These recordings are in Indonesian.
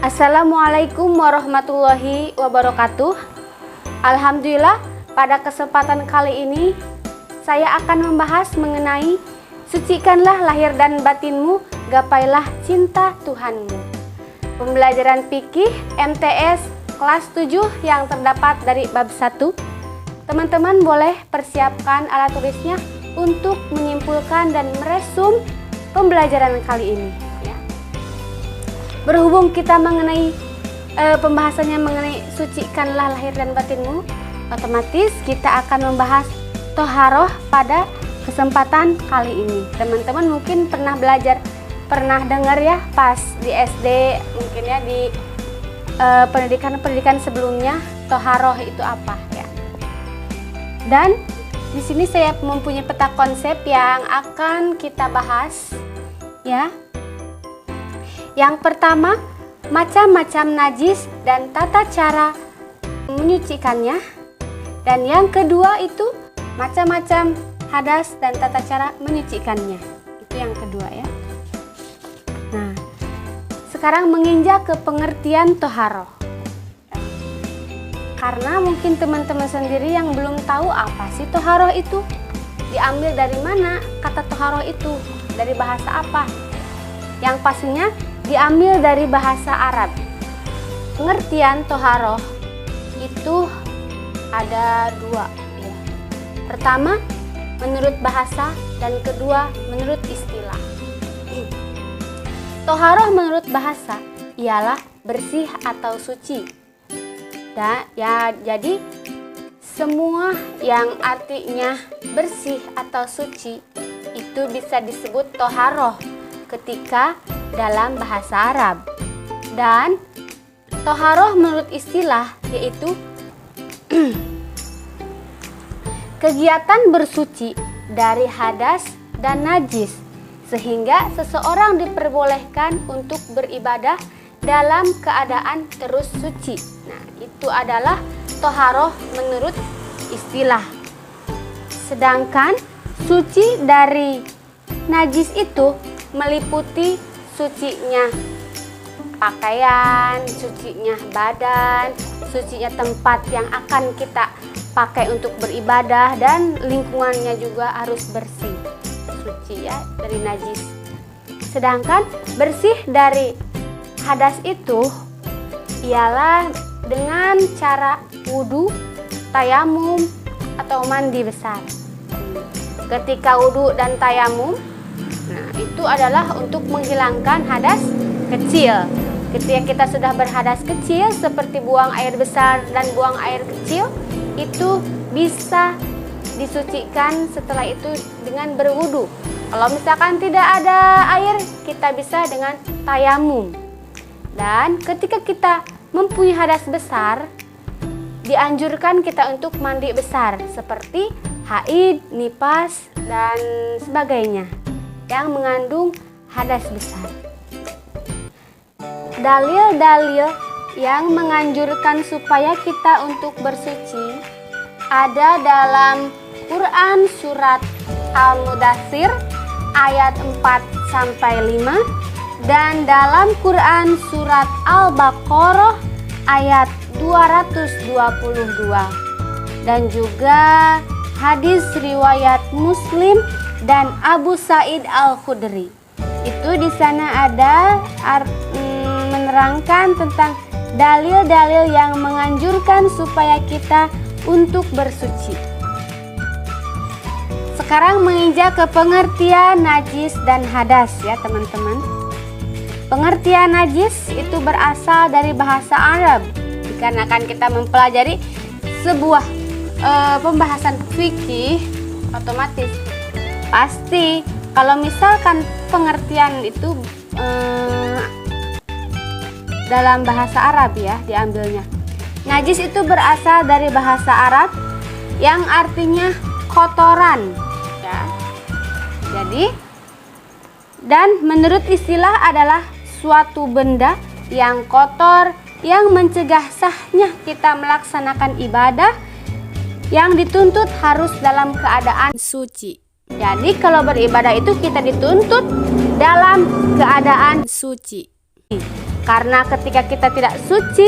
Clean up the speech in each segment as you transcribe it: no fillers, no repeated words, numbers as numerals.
Assalamualaikum warahmatullahi wabarakatuh. Alhamdulillah, pada kesempatan kali ini saya akan membahas mengenai sucikanlah lahir dan batinmu, gapailah cinta Tuhanmu. Pembelajaran fikih MTS kelas 7 yang terdapat dari bab 1. Teman-teman boleh persiapkan alat tulisnya untuk menyimpulkan dan meresum pembelajaran kali ini. Berhubung kita mengenai pembahasannya mengenai sucikanlah lahir dan batinmu, otomatis kita akan membahas toharoh pada kesempatan kali ini. Teman-teman mungkin pernah pernah dengar ya pas di SD, mungkin ya di pendidikan sebelumnya, toharoh itu apa ya. Dan di sini saya mempunyai peta konsep yang akan kita bahas ya. Yang pertama, macam-macam najis dan tata cara menyucikannya. Dan yang kedua itu macam-macam hadas dan tata cara menyucikannya. Itu yang kedua ya. Nah, sekarang menginjak ke pengertian toharoh. Karena mungkin teman-teman sendiri yang belum tahu apa sih toharoh itu. Diambil dari mana kata toharoh itu? Dari bahasa apa? Yang pastinya diambil dari bahasa Arab. Pengertian toharoh itu ada dua ya. Pertama menurut bahasa dan kedua menurut istilah. Toharoh menurut bahasa ialah bersih atau suci. Jadi semua yang artinya bersih atau suci itu bisa disebut toharoh ketika dalam bahasa Arab. Dan toharoh menurut istilah yaitu kegiatan bersuci dari hadas dan najis sehingga seseorang diperbolehkan untuk beribadah dalam keadaan terus suci. Nah, itu adalah toharoh menurut istilah. Sedangkan suci dari najis itu meliputi sucinya pakaian, sucinya badan, sucinya tempat yang akan kita pakai untuk beribadah, dan lingkungannya juga harus bersih, suci ya dari najis. Sedangkan bersih dari hadas itu ialah dengan cara wudhu, tayamum, atau mandi besar. Ketika wudhu dan tayamum, nah, itu adalah untuk menghilangkan hadas kecil. Ketika kita sudah berhadas kecil seperti buang air besar dan buang air kecil, itu bisa disucikan setelah itu dengan berwudu. Kalau misalkan tidak ada air, kita bisa dengan tayamum. Dan ketika kita mempunyai hadas besar, dianjurkan kita untuk mandi besar seperti haid, nifas, dan sebagainya yang mengandung hadas besar. Dalil-dalil yang menganjurkan supaya kita untuk bersuci ada dalam Quran surat Al-Mudaththir ayat 4-5 dan dalam Quran surat Al-Baqarah ayat 222 dan juga hadis riwayat Muslim dan Abu Sa'id Al-Khudri. Itu di sana ada menerangkan tentang dalil-dalil yang menganjurkan supaya kita untuk bersuci. Sekarang menginjak ke pengertian najis dan hadas ya teman-teman. Pengertian najis itu berasal dari bahasa Arab. Dikarenakan kita mempelajari sebuah pembahasan fikih, otomatis pasti kalau misalkan pengertian itu dalam bahasa Arab ya diambilnya. Najis itu berasal dari bahasa Arab yang artinya kotoran ya. Jadi dan menurut istilah adalah suatu benda yang kotor yang mencegah sahnya kita melaksanakan ibadah yang dituntut harus dalam keadaan suci. Jadi kalau beribadah itu kita dituntut dalam keadaan suci. Karena ketika kita tidak suci,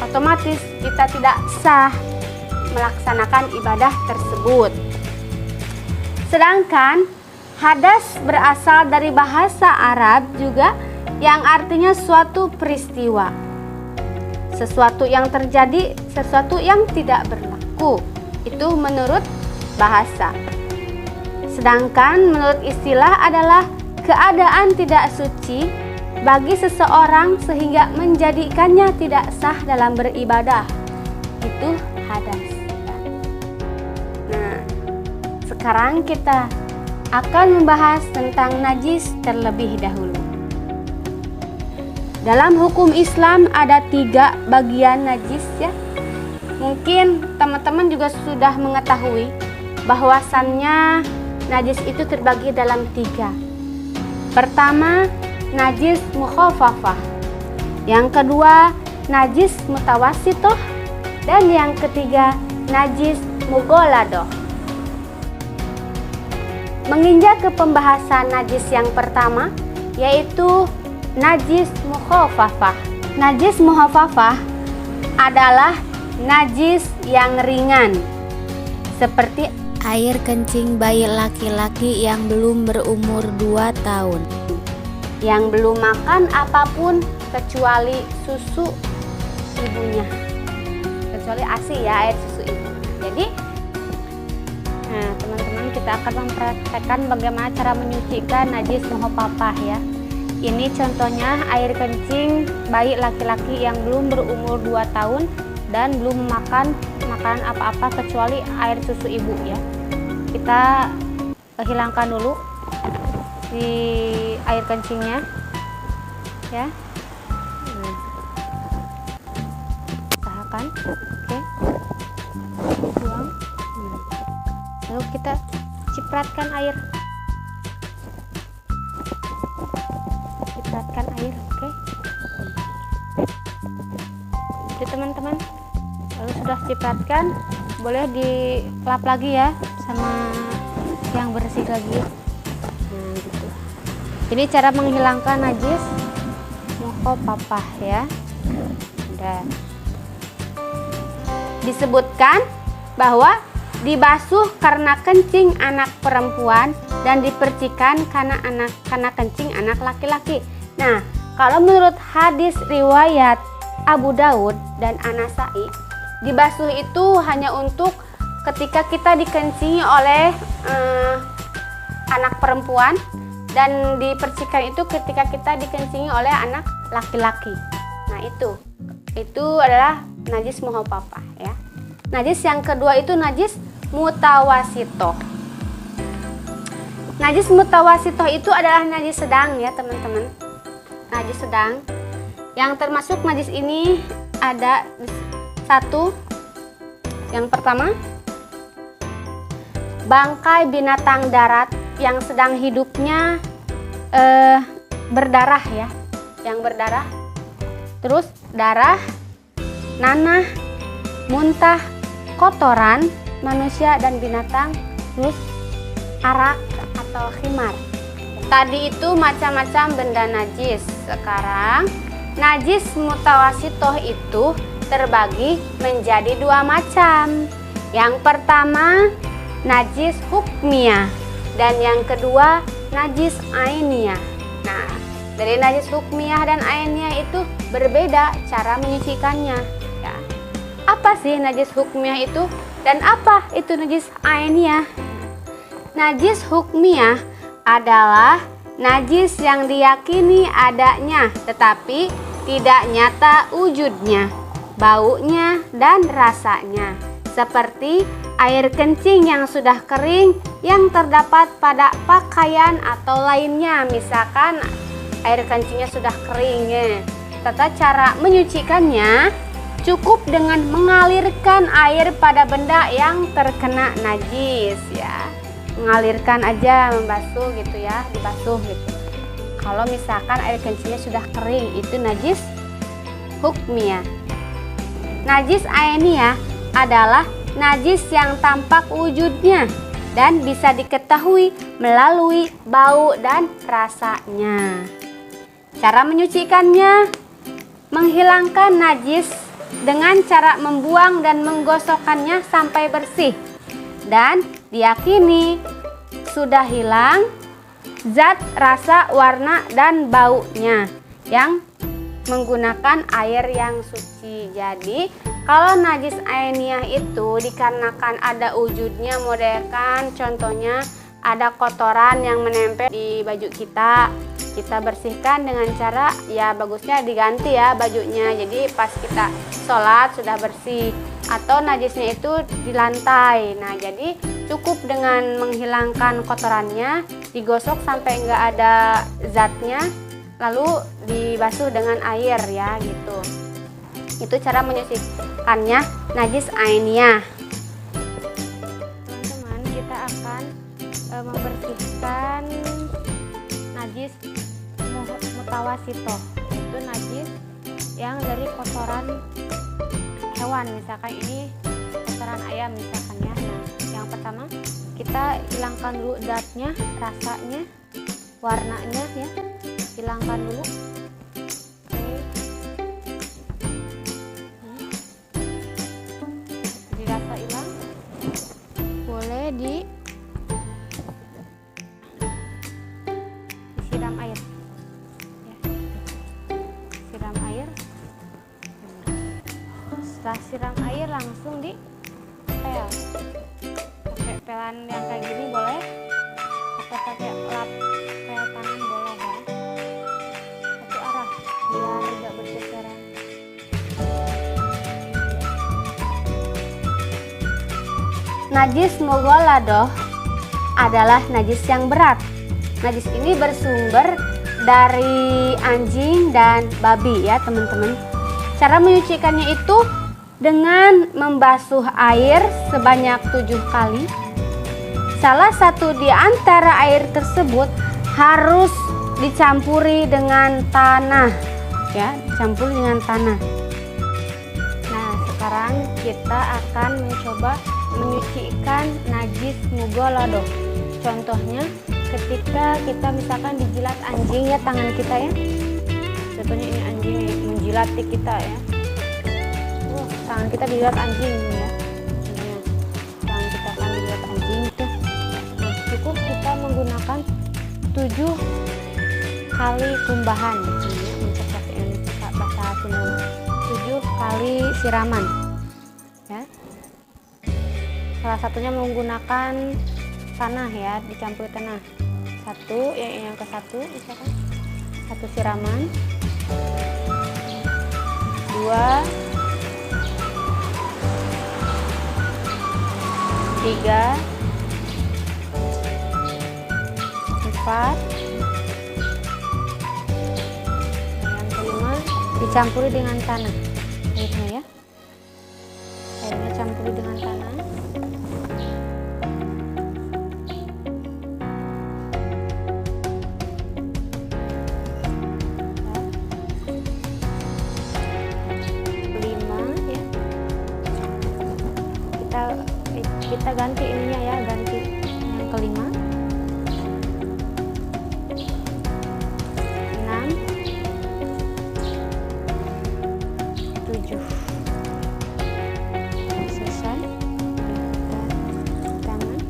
otomatis kita tidak sah melaksanakan ibadah tersebut. Sedangkan hadas berasal dari bahasa Arab juga yang artinya suatu peristiwa, sesuatu yang terjadi, sesuatu yang tidak berlaku. Itu menurut bahasa. Sedangkan menurut istilah adalah keadaan tidak suci bagi seseorang sehingga menjadikannya tidak sah dalam beribadah. Itu hadas. Nah, sekarang kita akan membahas tentang najis terlebih dahulu. Dalam hukum Islam ada 3 bagian najis ya. Mungkin teman-teman juga sudah mengetahui bahwasannya najis itu terbagi dalam 3. Pertama, najis mukhafafah. Yang kedua, najis mutawasitoh. Dan yang ketiga, najis mughaladoh. Menginjak ke pembahasan najis yang pertama, yaitu najis mukhafafah. Najis mukhafafah adalah najis yang ringan, seperti air kencing bayi laki-laki yang belum berumur 2 tahun, yang belum makan apapun kecuali susu ibunya, kecuali ASI ya, air susu ibu. Jadi teman-teman, kita akan mempraktekkan bagaimana cara menyucikan najis mukhafafah ya. Ini contohnya air kencing bayi laki-laki yang belum berumur 2 tahun dan belum makan makanan apa-apa kecuali air susu ibu ya. Kita hilangkan dulu di air kencingnya ya. Usahakan, oke. Buang. Lalu kita cipratkan air. Cipratkan air, oke. Oke teman-teman, lalu sudah cipratkan, boleh dilap lagi ya sama yang bersih lagi. Nah gitu. Ini cara menghilangkan najis mukhafafah ya. Udah. Disebutkan bahwa dibasuh karena kencing anak perempuan dan dipercikan karena kencing anak laki-laki. Nah, kalau menurut hadis riwayat Abu Daud dan An-Nasai, dibasuh itu hanya untuk ketika kita dikencingi oleh anak perempuan, dan dipercikan itu ketika kita dikencingi oleh anak laki-laki. Nah, itu adalah najis mukhafafah ya. Najis yang kedua itu najis mutawasitoh. Najis mutawasitoh itu adalah najis sedang ya teman-teman. Najis sedang. Yang termasuk najis ini ada 1. Yang pertama, bangkai binatang darat yang sedang hidupnya berdarah ya, yang berdarah. Terus darah, nanah, muntah, kotoran manusia dan binatang, terus arak atau khimar. Tadi itu macam-macam benda najis. Sekarang najis mutawasitoh itu terbagi menjadi 2 macam. Yang pertama najis hukmiyah dan yang kedua najis ainiyah. Nah, dari najis hukmiyah dan ainiyah itu berbeda cara menyucikannya ya. Apa sih najis hukmiyah itu dan apa itu najis ainiyah? Najis hukmiyah adalah najis yang diyakini adanya tetapi tidak nyata wujudnya, baunya dan rasanya, seperti air kencing yang sudah kering yang terdapat pada pakaian atau lainnya. Misalkan air kencingnya sudah kering ya. Tata cara menyucikannya cukup dengan mengalirkan air pada benda yang terkena najis ya. Mengalirkan aja, membasuh gitu ya, dibasuh gitu. Kalau misalkan air kencingnya sudah kering, itu najis hukmiyah. Najis ainiyah adalah najis yang tampak wujudnya dan bisa diketahui melalui bau dan rasanya. Cara menyucikannya, menghilangkan najis dengan cara membuang dan menggosokkannya sampai bersih. Dan diyakini sudah hilang zat, rasa, warna, dan baunya yang menggunakan air yang suci. Jadi kalau najis ainiyah itu dikarenakan ada wujudnya, modelkan contohnya ada kotoran yang menempel di baju kita bersihkan dengan cara ya bagusnya diganti ya bajunya, jadi pas kita sholat sudah bersih. Atau najisnya itu di lantai, nah jadi cukup dengan menghilangkan kotorannya, digosok sampai nggak ada zatnya, lalu dibasuh dengan air ya gitu. Itu cara menyucikannya najis ainiyah. Teman-teman, kita akan membersihkan najis mutawasito, itu najis yang dari kotoran hewan, misalkan ini kotoran ayam misalkan ya. Nah, yang pertama kita hilangkan dulu zatnya, rasanya, warnanya ya, hilangkan dulu. Dirasa hilang, boleh disiram air ya. Siram air. Setelah siram air langsung di pel. Pakai pelan yang kayak gini boleh, atau pakai lap pel tangan boleh ya. Satu arah biar tidak bergeseran. Najis mughaladoh adalah najis yang berat. Najis ini bersumber dari anjing dan babi ya teman-teman. Cara menyucikannya itu dengan membasuh air sebanyak 7 kali. Salah satu di antara air tersebut harus dicampuri dengan tanah ya, dicampuri dengan tanah. Nah, sekarang kita akan mencoba menyucikan najis mughaladoh. Contohnya ketika kita misalkan dijilat anjing ya, tangan kita ya. Contohnya ini anjing nih, menjilat kita ya. Tangan kita dijilat anjing ya. Tangan kita akan dijilat anjing itu. Nah, cukup kita menggunakan 7 kali kumbahan ya, untuk bahasa Sunda 7 kali siraman ya. Salah satunya menggunakan tanah ya, dicampur tanah. Satu yang ke satu misalkan 1 siraman, 2, 3, 4, yang kelima dicampuri dengan tanah airnya ya. Airnya campuri dengan tanah. Kita ganti ininya ya, ganti yang kelima. 6, 7. Selesai. Tangan.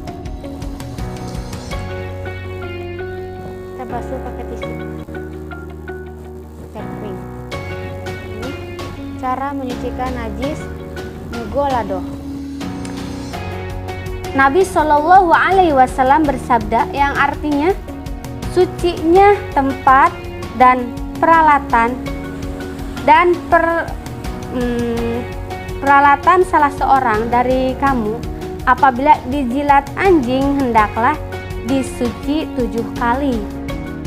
Kita basuh pakai tisu biar kering. Ini cara menyucikan najis mughaladoh. Nabi Shallallahu Alaihi Wasallam bersabda yang artinya sucinya tempat dan peralatan dan peralatan salah seorang dari kamu apabila dijilat anjing hendaklah disuci 7 kali.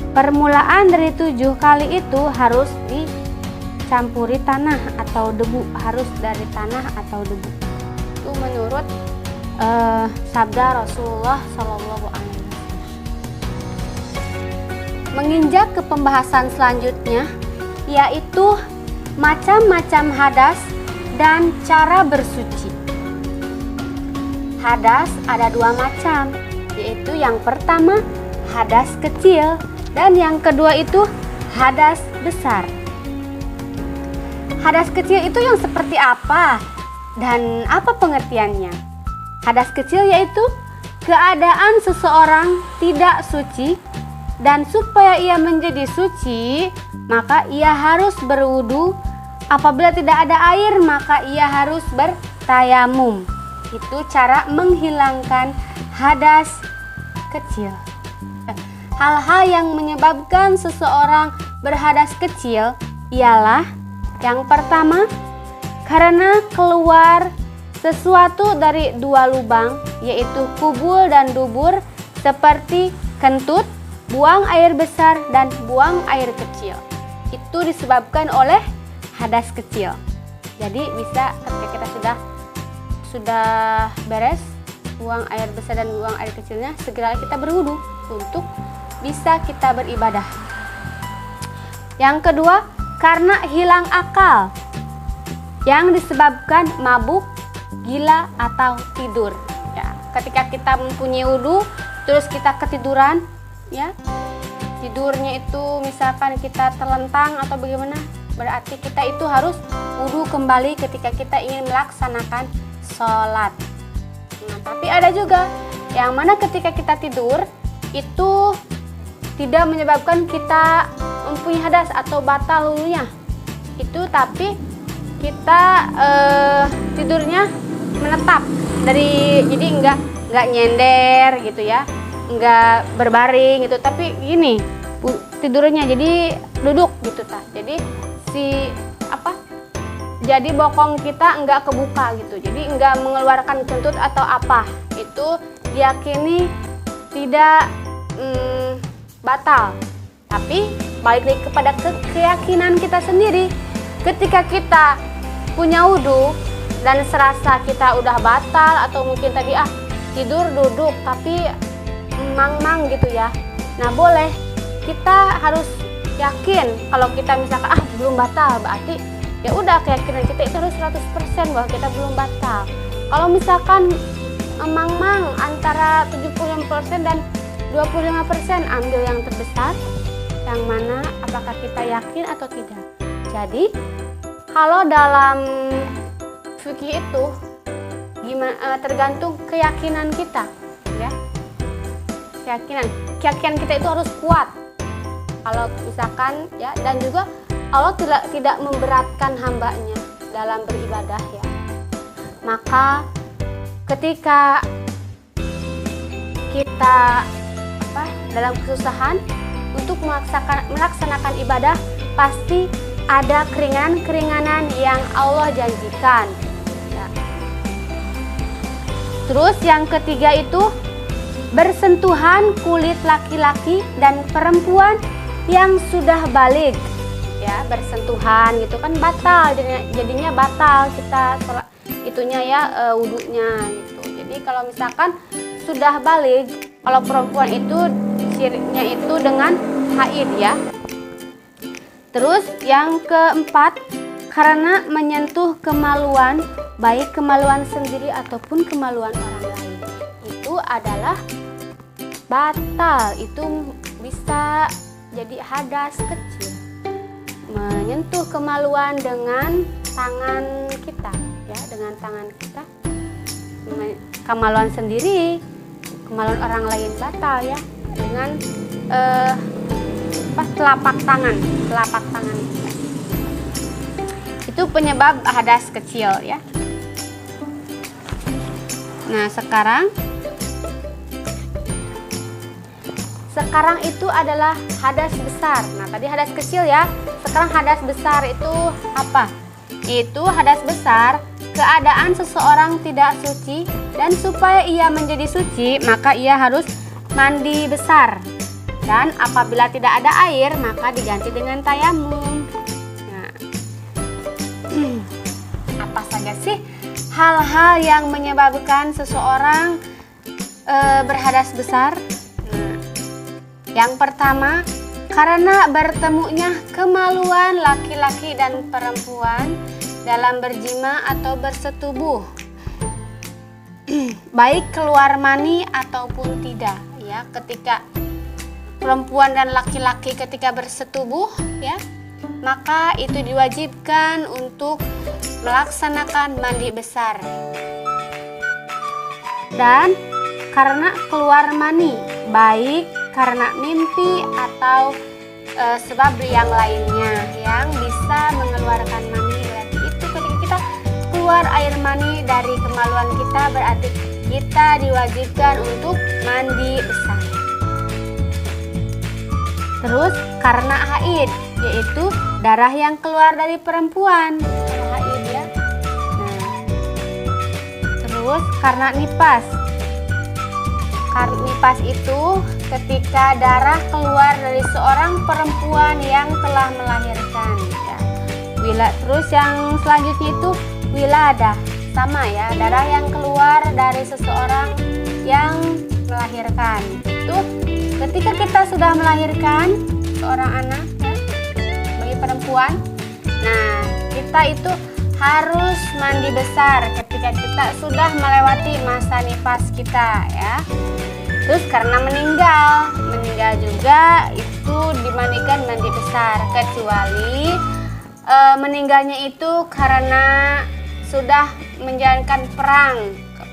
Permulaan dari 7 kali itu harus dicampuri tanah atau debu, harus dari tanah atau debu. Itu menurut sabda Rasulullah Shallallahu Alaihi Wasallam. Menginjak ke pembahasan selanjutnya, yaitu macam-macam hadas dan cara bersuci. Hadas ada 2 macam, yaitu yang pertama hadas kecil dan yang kedua itu hadas besar. Hadas kecil itu yang seperti apa dan apa pengertiannya? Hadas kecil yaitu keadaan seseorang tidak suci, dan supaya ia menjadi suci maka ia harus berwudu. Apabila tidak ada air maka ia harus bertayamum. Itu cara menghilangkan hadas kecil. Hal-hal yang menyebabkan seseorang berhadas kecil ialah yang pertama, karena keluar sesuatu dari dua lubang, yaitu kubul dan dubur, seperti kentut, buang air besar dan buang air kecil. Itu disebabkan oleh hadas kecil. Jadi bisa ketika kita sudah beres buang air besar dan buang air kecilnya, segera kita berwudu untuk bisa kita beribadah. Yang kedua, karena hilang akal yang disebabkan mabuk, gila atau tidur. Ya, ketika kita mempunyai wudu terus kita ketiduran, ya, tidurnya itu misalkan kita terlentang atau bagaimana, berarti kita itu harus wudu kembali ketika kita ingin melaksanakan sholat. Nah, tapi ada juga yang mana ketika kita tidur itu tidak menyebabkan kita mempunyai hadas atau batal wudunya. Itu tapi kita tidurnya menetap jadi enggak nyender gitu ya, enggak berbaring gitu, tapi gini tidurnya jadi duduk gitu ta. Jadi jadi bokong kita enggak kebuka gitu, jadi enggak mengeluarkan kentut atau apa. Itu diyakini tidak batal. Tapi balik lagi kepada keyakinan kita sendiri. Ketika kita punya wudu dan serasa kita udah batal atau mungkin tadi tidur duduk tapi mang-mang gitu ya. Nah, boleh kita harus yakin kalau kita misalkan belum batal, berarti ya udah keyakinan kita itu harus 100% bahwa kita belum batal. Kalau misalkan mang-mang antara 75% dan 25%, ambil yang terbesar, yang mana apakah kita yakin atau tidak. Jadi kalau dalam fikih itu tergantung keyakinan kita, ya. Keyakinan kita itu harus kuat. Kalau misalkan ya, dan juga Allah tidak memberatkan hambanya dalam beribadah ya. Maka ketika kita dalam kesusahan untuk melaksanakan ibadah, pasti ada keringanan-keringanan yang Allah janjikan. Ya. Terus yang ketiga itu bersentuhan kulit laki-laki dan perempuan yang sudah baligh. Ya, bersentuhan gitu kan batal, jadinya batal kita sholat itunya ya, wudunya gitu. Jadi kalau misalkan sudah baligh, kalau perempuan itu cirinya itu dengan haid ya. Terus yang keempat, karena menyentuh kemaluan, baik kemaluan sendiri ataupun kemaluan orang lain, itu adalah batal. Itu bisa jadi hadas kecil. Menyentuh kemaluan dengan tangan kita ya, dengan tangan kita. Kemaluan sendiri, kemaluan orang lain batal ya, dengan telapak tangan itu penyebab hadas kecil ya. Nah, sekarang itu adalah hadas besar. Nah, tadi hadas kecil ya, sekarang hadas besar itu apa? Itu hadas besar, keadaan seseorang tidak suci, dan supaya ia menjadi suci maka ia harus mandi besar. Dan apabila tidak ada air maka diganti dengan tayamum. Nah, apa saja sih hal-hal yang menyebabkan seseorang berhadas besar? Nah, yang pertama, karena bertemunya kemaluan laki-laki dan perempuan dalam berjima atau bersetubuh, baik keluar mani ataupun tidak ya. Ketika perempuan dan laki-laki ketika bersetubuh, ya, maka itu diwajibkan untuk melaksanakan mandi besar. Dan karena keluar mani, baik karena mimpi atau sebab yang lainnya yang bisa mengeluarkan mani, berarti itu ketika kita keluar air mani dari kemaluan kita, berarti kita diwajibkan untuk mandi besar. Terus karena haid, yaitu darah yang keluar dari perempuan, haid ya. Terus karena nipas. Karena nipas itu ketika darah keluar dari seorang perempuan yang telah melahirkan, ya. Terus yang selanjutnya itu wilada, sama ya, darah yang keluar dari seseorang yang melahirkan. Itu ketika kita sudah melahirkan seorang anak, ya, bagi perempuan, nah kita itu harus mandi besar ketika kita sudah melewati masa nipas kita, ya. Terus karena meninggal juga itu dimandikan mandi besar, kecuali meninggalnya itu karena sudah menjalankan perang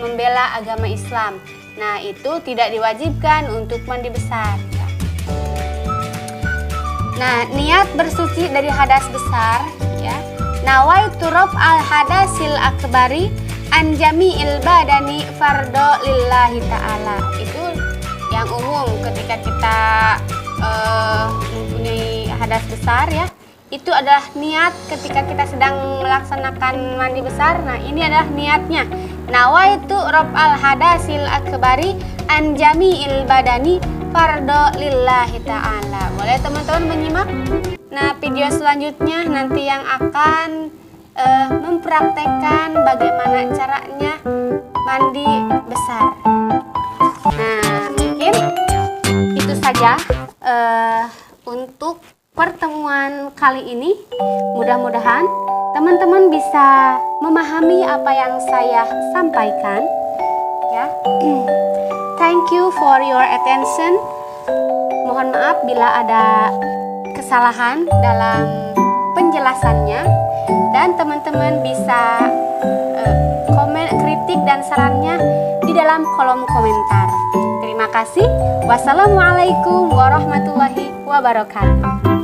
membela agama Islam. Nah, itu tidak diwajibkan untuk mandi besar, ya. Nah, niat bersuci dari hadas besar, ya. Nawaitu al hadasil akbari an jami'il badani fardo lillahi ta'ala. Itu yang umum ketika kita mempunyai hadas besar, ya. Itu adalah niat ketika kita sedang melaksanakan mandi besar. Nah, ini adalah niatnya. Nawaitu al hadasil akbari an jami'il badani fardo lillahi ta'ala. Boleh teman-teman menyimak? Nah, video selanjutnya nanti yang akan mempraktekkan bagaimana caranya mandi besar. Nah, mungkin itu saja untuk pertemuan kali ini. Mudah-mudahan teman-teman bisa memahami apa yang saya sampaikan, ya. Thank you for your attention. Mohon maaf bila ada kesalahan dalam penjelasannya, dan teman-teman bisa komen, kritik dan sarannya di dalam kolom komentar. Terima kasih. Wassalamualaikum warahmatullahi wabarakatuh.